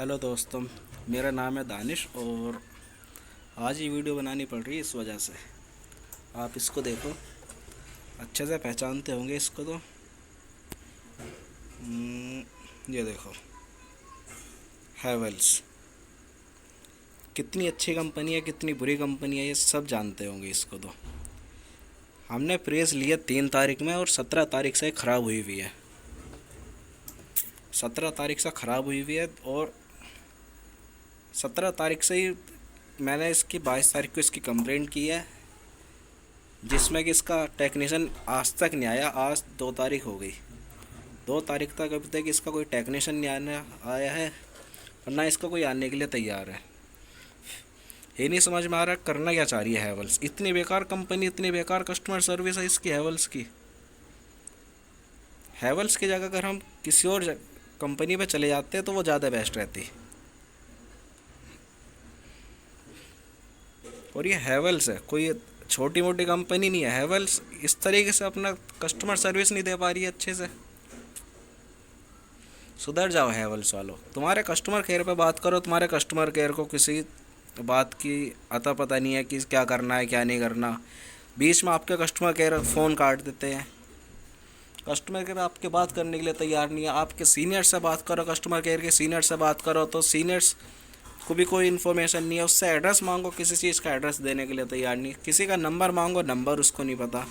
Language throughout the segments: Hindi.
हेलो दोस्तों, मेरा नाम है दानिश और आज ये वीडियो बनानी पड़ रही है इस वजह से। आप इसको देखो, अच्छे से पहचानते होंगे इसको तो। ये देखो, हैवेल्स कितनी अच्छी कंपनी है, कितनी बुरी कंपनी है, ये सब जानते होंगे इसको तो। हमने प्रेस लिया 3 तारीख में और 17 तारीख से ख़राब हुई हुई है। 17 तारीख से ख़राब हुई हुई है और 17 तारीख से ही मैंने इसकी 22 तारीख को इसकी कंप्लेंट की है, जिसमें कि इसका टेक्नीशियन आज तक नहीं आया। आज 2 तारीख हो गई, 2 तारीख तक अभी तक इसका कोई टेक्नीशियन नहीं आया है और ना इसका कोई आने के लिए तैयार है। ये नहीं समझ में आ रहा करना क्या चाह रही है हैवल्स। इतनी बेकार कंपनी, इतनी बेकार कस्टमर सर्विस है इसकी हैवल्स की। हैवल्स की जगह अगर हम किसी और कंपनी पे चले जाते हैं तो वो ज़्यादा बेस्ट रहती। और ये हैवल्स है, कोई छोटी मोटी कंपनी नहीं है। हैवल्स इस तरीके से अपना कस्टमर सर्विस नहीं दे पा रही है अच्छे से। सुधर जाओ हैवल्स वालों, तुम्हारे कस्टमर केयर पे बात करो। तुम्हारे कस्टमर केयर को किसी बात की अता पता नहीं है कि क्या करना है क्या नहीं करना। बीच में आपके कस्टमर केयर फ़ोन काट देते हैं। कस्टमर केयर आपके बात करने के लिए तैयार नहीं है। आपके सीनियर से बात करो, कस्टमर केयर के सीनियर से बात करो तो सीनियर्स को भी कोई इन्फॉर्मेशन नहीं है। उससे एड्रेस मांगो, किसी चीज़ का एड्रेस देने के लिए तैयार नहीं। किसी का नंबर मांगो, नंबर उसको नहीं पता।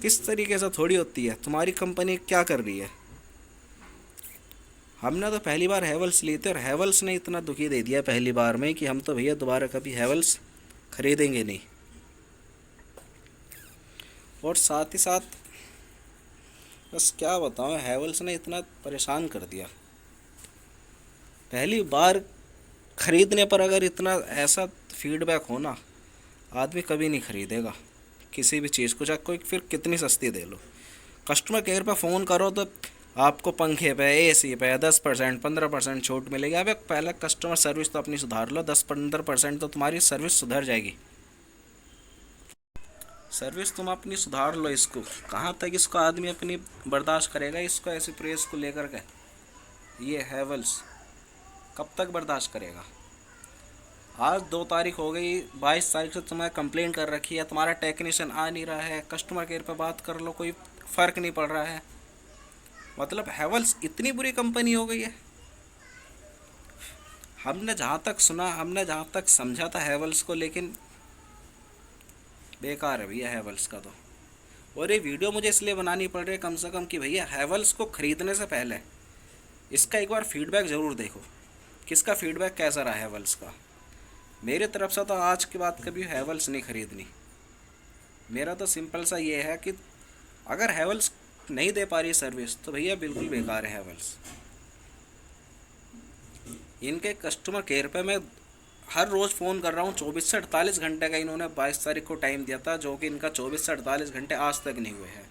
किस तरीके से थोड़ी होती है। तुम्हारी कंपनी क्या कर रही है। हमने तो पहली बार हैवल्स ली थी और हैवल्स ने इतना दुखी दे दिया पहली बार में कि हम तो भैया दोबारा कभी हैवल्स खरीदेंगे नहीं। और साथ ही साथ बस क्या बताऊँ, हैवल्स ने इतना परेशान कर दिया। पहली बार खरीदने पर अगर इतना ऐसा फीडबैक हो ना, आदमी कभी नहीं खरीदेगा किसी भी चीज़ को, चाहे कोई फिर कितनी सस्ती दे लो। कस्टमर केयर पे फ़ोन करो तो आपको पंखे पे, एसी पे 10% 15% छूट मिलेगी। अबे पहले कस्टमर सर्विस तो अपनी सुधार लो। 10-15% तो तुम्हारी सर्विस सुधर जाएगी। सर्विस तुम अपनी सुधार लो। इसको कहाँ तक इसको आदमी अपनी बर्दाश्त करेगा, इसको ऐसी प्रेस को लेकर के। ये हैवल्स कब तक बर्दाश्त करेगा। आज 2 तारीख हो गई, 22 तारीख से तुम्हें कंप्लेंट कर रखी है। तुम्हारा टेक्नीशियन आ नहीं रहा है। कस्टमर केयर पे बात कर लो, कोई फ़र्क नहीं पड़ रहा है। मतलब हैवल्स इतनी बुरी कंपनी हो गई है। हमने जहाँ तक सुना, हमने जहाँ तक समझा था हैवल्स को, लेकिन बेकार है भैया हैवल्स का तो। और ये वीडियो मुझे इसलिए बनानी पड़ रही है कम से कम कि भैया हैवल्स को ख़रीदने से पहले इसका एक बार फीडबैक ज़रूर देखो, किसका फीडबैक कैसा रहा हैवल्स का। मेरी तरफ से तो आज के बाद कभी हैवल्स नहीं खरीदनी। मेरा तो सिंपल सा ये है कि अगर हैवल्स नहीं दे पा रही सर्विस तो भैया बिल्कुल बेकार है हैवल्स। इनके कस्टमर केयर पे मैं हर रोज़ फ़ोन कर रहा हूँ। 24 से 48 घंटे का इन्होंने 22 तारीख को टाइम दिया था, जो कि इनका 24 से 48 घंटे आज तक नहीं हुए हैं।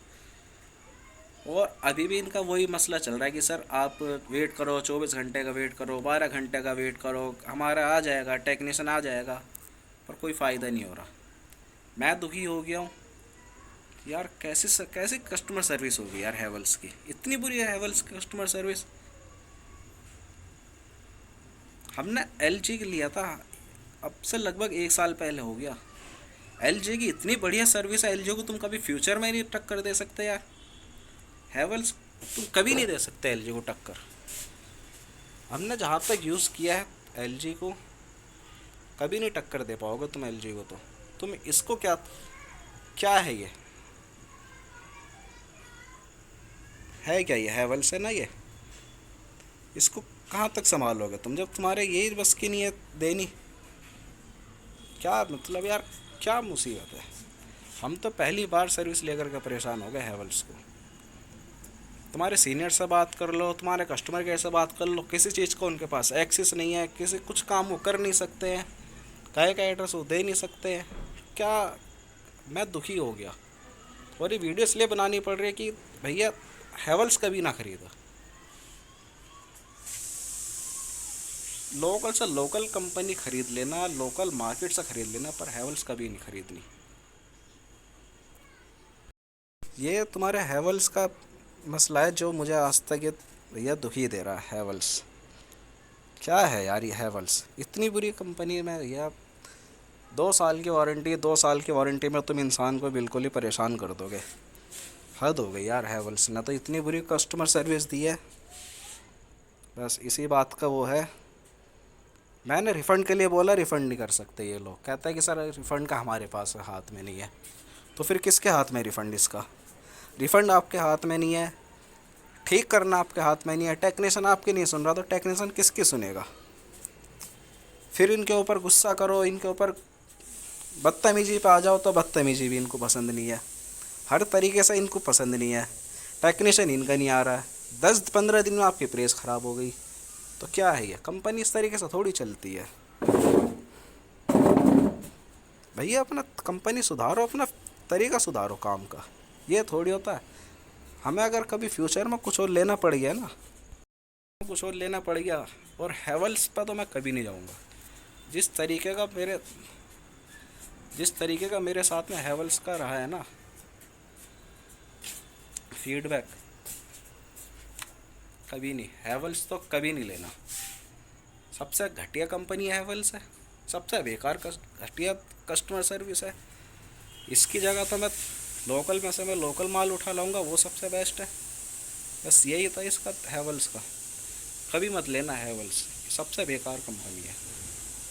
और अभी भी इनका वही मसला चल रहा है कि सर आप वेट करो, 24 घंटे का वेट करो, 12 घंटे का वेट करो, हमारा आ जाएगा, टेक्नीशियन आ जाएगा। पर कोई फ़ायदा नहीं हो रहा। मैं दुखी हो गया हूँ यार। कैसी कस्टमर सर्विस होगी यार हैवल्स की। इतनी बुरी है हैवल्स की कस्टमर सर्विस। हमने एलजी की लिया था, अब से लगभग 1 साल पहले हो गया। एलजी की इतनी बढ़िया सर्विस है, एलजी को तुम कभी फ्यूचर में नहीं टक्कर दे सकते यार। हैवल्स तुम कभी नहीं दे सकते एलजी को टक्कर। हमने जहाँ तक यूज़ किया है एलजी को, कभी नहीं टक्कर दे पाओगे तुम एलजी को। तो तुम इसको क्या क्या है क्या ये हैवल्स है ना ये। इसको कहाँ तक संभालोगे तुम जब तुम्हारे यही बस की नहीं है देनी। क्या मतलब यार, क्या मुसीबत है। हम तो पहली बार सर्विस लेकर के परेशान हो गए हैवल्स को। तुम्हारे सीनियर से बात कर लो, तुम्हारे कस्टमर केयर से बात कर लो, किसी चीज़ को उनके पास एक्सेस नहीं है। किसी कुछ काम वो कर नहीं सकते हैं, कहे का एड्रेस वो दे नहीं सकते हैं। क्या, मैं दुखी हो गया। और ये वीडियो इसलिए बनानी पड़ रही है कि भैया हैवल्स कभी ना खरीदो। लोकल से लोकल कंपनी खरीद लेना, लोकल मार्केट से खरीद लेना, पर हैवल्स कभी नहीं खरीदनी। ये तुम्हारे हैवल्स का मसला है जो मुझे आज तक ये भैया दुखी दे रहा है हैवल्स। क्या है यार ये हैवल्स, इतनी बुरी कंपनी में यार। 2 साल की वारंटी, 2 साल की वारंटी में तुम इंसान को बिल्कुल ही परेशान कर दोगे। हद हो गई यार हैवल्स ने तो इतनी बुरी कस्टमर सर्विस दी है। बस इसी बात का वो है। मैंने रिफ़ंड के लिए बोला, रिफ़ंड नहीं कर सकते ये लोग। कहता है कि सर रिफ़ंड का हमारे पास हाथ में नहीं है। तो फिर किसके हाथ में रिफ़ंड इसका? रिफ़ंड आपके हाथ में नहीं है, ठीक करना आपके हाथ में नहीं है, टेक्नीशियन आपकी नहीं सुन रहा, तो टेक्नीशियन किसकी सुनेगा? फिर इनके ऊपर गुस्सा करो, इनके ऊपर बदतमीजी पे आ जाओ तो बदतमीजी भी इनको पसंद नहीं है। हर तरीके से इनको पसंद नहीं है। टेक्नीशियन इनका नहीं आ रहा है, 10-15 दिन में आपकी प्रेस ख़राब हो गई। तो क्या है ये कंपनी? इस तरीके से थोड़ी चलती है भैया। अपना कंपनी सुधारो, अपना तरीका सुधारो काम का। ये थोड़ी होता है। हमें अगर कभी फ्यूचर में कुछ और लेना पड़ गया ना, कुछ और लेना पड़ गया, और हैवल्स पर तो मैं कभी नहीं जाऊंगा। जिस तरीके का मेरे जिस तरीके का मेरे साथ में हैवल्स का रहा है ना फीडबैक, कभी नहीं। हैवल्स तो कभी नहीं लेना। सबसे घटिया कंपनी हैवल्स है, सबसे बेकार घटिया कस्टमर सर्विस है। इसकी जगह तो मैं लोकल में से मैं लोकल माल उठा लाऊंगा, वो सबसे बेस्ट है। बस यही था इसका हैवल्स का। कभी मत लेना हैवल्स, सबसे बेकार कंपनी है।